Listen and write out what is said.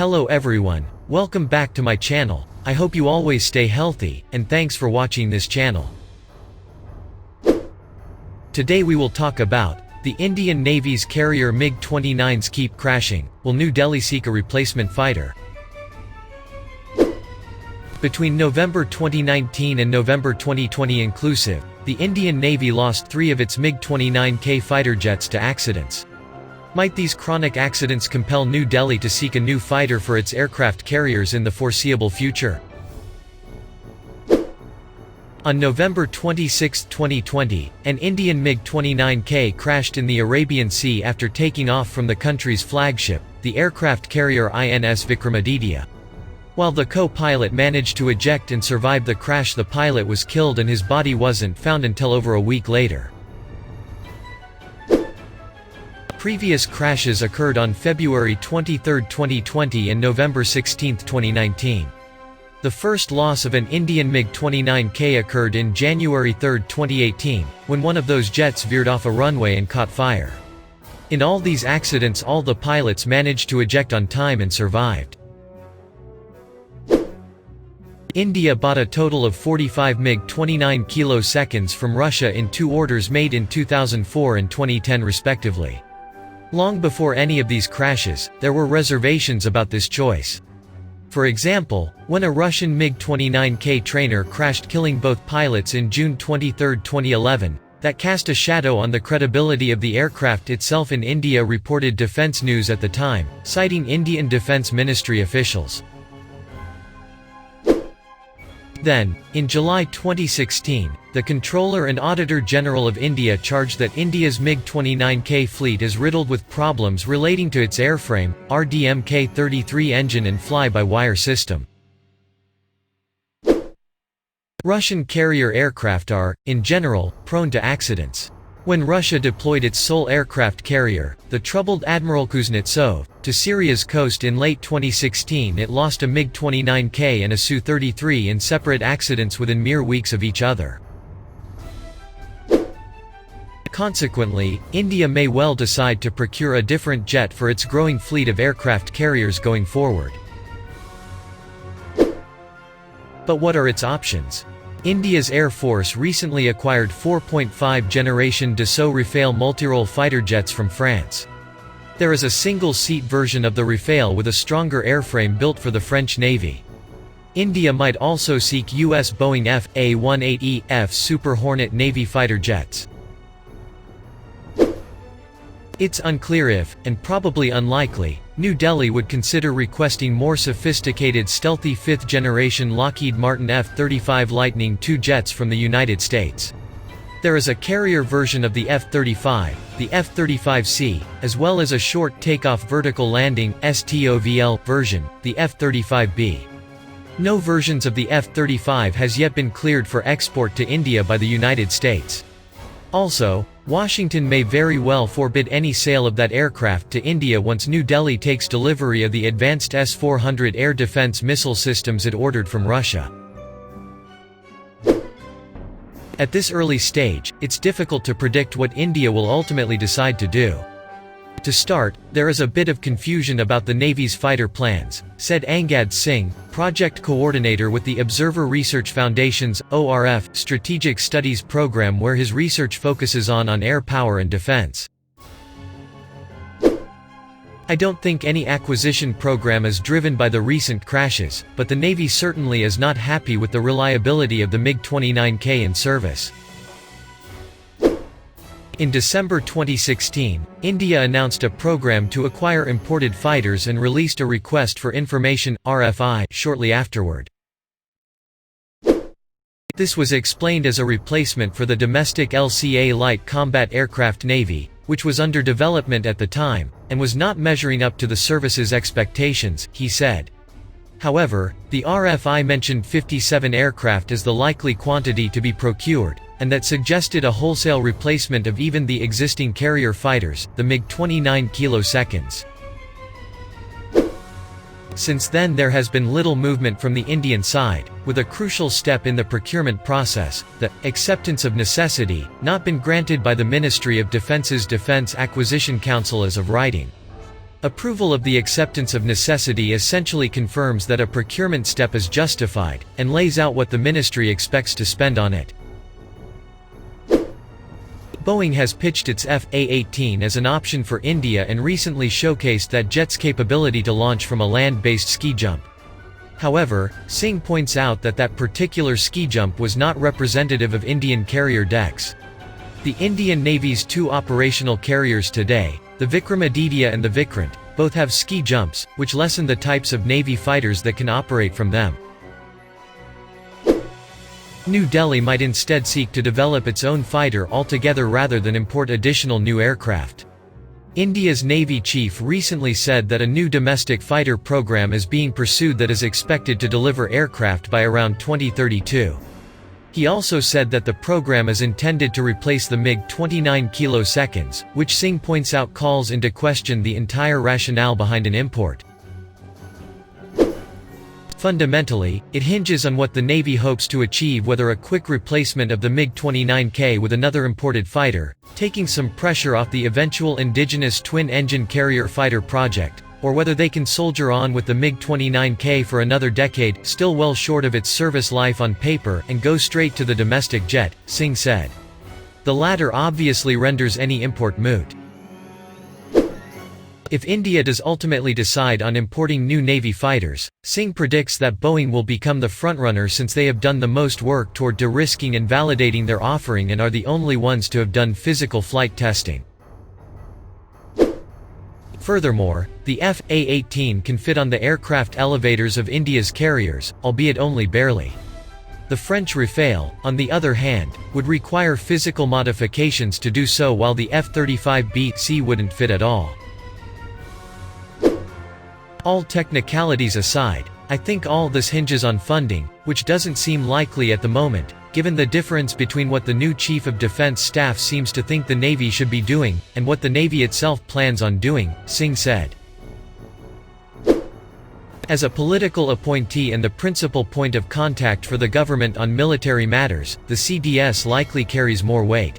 Hello everyone, welcome back to my channel. I hope you always stay healthy, and thanks for watching this channel. Today we will talk about the Indian Navy's carrier MiG-29s keep crashing. Will New Delhi seek a replacement fighter? Between November 2019 and November 2020 inclusive, the Indian Navy lost 3 of its MiG-29K fighter jets to accidents. Might these chronic accidents compel New Delhi to seek a new fighter for its aircraft carriers in the foreseeable future? On November 26, 2020, an Indian MiG-29K crashed in the Arabian Sea after taking off from the country's flagship, the aircraft carrier INS Vikramaditya. While the co-pilot managed to eject and survive the crash, the pilot was killed and his body wasn't found until over a week later. Previous crashes occurred on February 23, 2020 and November 16, 2019. The first loss of an Indian MiG-29K occurred in January 3, 2018, when one of those jets veered off a runway and caught fire. In all these accidents, all the pilots managed to eject on time and survived. India bought a total of 45 MiG-29K from Russia in 2 orders made in 2004 and 2010 respectively. Long before any of these crashes, there were reservations about this choice. For example, when a Russian MiG-29K trainer crashed killing both pilots in June 23, 2011, that cast a shadow on the credibility of the aircraft itself. In India, reported Defence News at the time, citing Indian Defence Ministry officials. Then, in July 2016, the Controller and Auditor General of India charged that India's MiG-29K fleet is riddled with problems relating to its airframe, RDMK-33 engine and fly-by-wire system. Russian carrier aircraft are, in general, prone to accidents. When Russia deployed its sole aircraft carrier, the troubled Admiral Kuznetsov, to Syria's coast in late 2016, it lost a MiG-29K and a Su-33 in separate accidents within mere weeks of each other. Consequently, India may well decide to procure a different jet for its growing fleet of aircraft carriers going forward. But what are its options? India's Air Force recently acquired 4.5 generation Dassault Rafale multirole fighter jets from France. There is a single-seat version of the Rafale with a stronger airframe built for the French Navy. India might also seek U.S. Boeing F/A-18F Super Hornet Navy fighter jets. It's unclear if, and probably unlikely, New Delhi would consider requesting more sophisticated stealthy 5th-generation Lockheed Martin F-35 Lightning II jets from the United States. There is a carrier version of the F-35, the F-35C, as well as a short takeoff vertical landing (STOVL) version, the F-35B. No versions of the F-35 has yet been cleared for export to India by the United States. Also, Washington may very well forbid any sale of that aircraft to India once New Delhi takes delivery of the advanced S-400 air defense missile systems it ordered from Russia. At this early stage, it's difficult to predict what India will ultimately decide to do. To start, there is a bit of confusion about the Navy's fighter plans, said Angad Singh, project coordinator with the Observer Research Foundation's ORF Strategic Studies program, where his research focuses on air power and defense. I don't think any acquisition program is driven by the recent crashes, but the Navy certainly is not happy with the reliability of the MiG-29K in service. In December 2016, India announced a program to acquire imported fighters and released a request for information (RFI) shortly afterward. This was explained as a replacement for the domestic LCA Light Combat Aircraft Navy, which was under development at the time, and was not measuring up to the service's expectations, he said. However, the RFI mentioned 57 aircraft as the likely quantity to be procured, and that suggested a wholesale replacement of even the existing carrier fighters, the MiG-29K. Since then there has been little movement from the Indian side, with a crucial step in the procurement process, the acceptance of necessity, not been granted by the Ministry of Defence's Defense Acquisition Council as of writing. Approval of the acceptance of necessity essentially confirms that a procurement step is justified, and lays out what the ministry expects to spend on it. Boeing has pitched its F/A-18 as an option for India and recently showcased that jet's capability to launch from a land-based ski jump. However, Singh points out that that particular ski jump was not representative of Indian carrier decks. The Indian Navy's two operational carriers today, the Vikramaditya and the Vikrant, both have ski jumps, which lessen the types of Navy fighters that can operate from them. New Delhi might instead seek to develop its own fighter altogether rather than import additional new aircraft. India's Navy chief recently said that a new domestic fighter program is being pursued that is expected to deliver aircraft by around 2032. He also said that the program is intended to replace the MiG-29K, which Singh points out calls into question the entire rationale behind an import. Fundamentally, it hinges on what the Navy hopes to achieve, whether a quick replacement of the MiG-29K with another imported fighter, taking some pressure off the eventual indigenous twin-engine carrier fighter project, or whether they can soldier on with the MiG-29K for another decade, still well short of its service life on paper, and go straight to the domestic jet, Singh said. The latter obviously renders any import moot. If India does ultimately decide on importing new Navy fighters, Singh predicts that Boeing will become the frontrunner since they have done the most work toward de-risking and validating their offering and are the only ones to have done physical flight testing. Furthermore, the F/A-18 can fit on the aircraft elevators of India's carriers, albeit only barely. The French Rafale, on the other hand, would require physical modifications to do so, while the F-35B/C wouldn't fit at all. All technicalities aside, I think all this hinges on funding, which doesn't seem likely at the moment, given the difference between what the new Chief of Defense Staff seems to think the Navy should be doing, and what the Navy itself plans on doing, Singh said. As a political appointee and the principal point of contact for the government on military matters, the CDS likely carries more weight.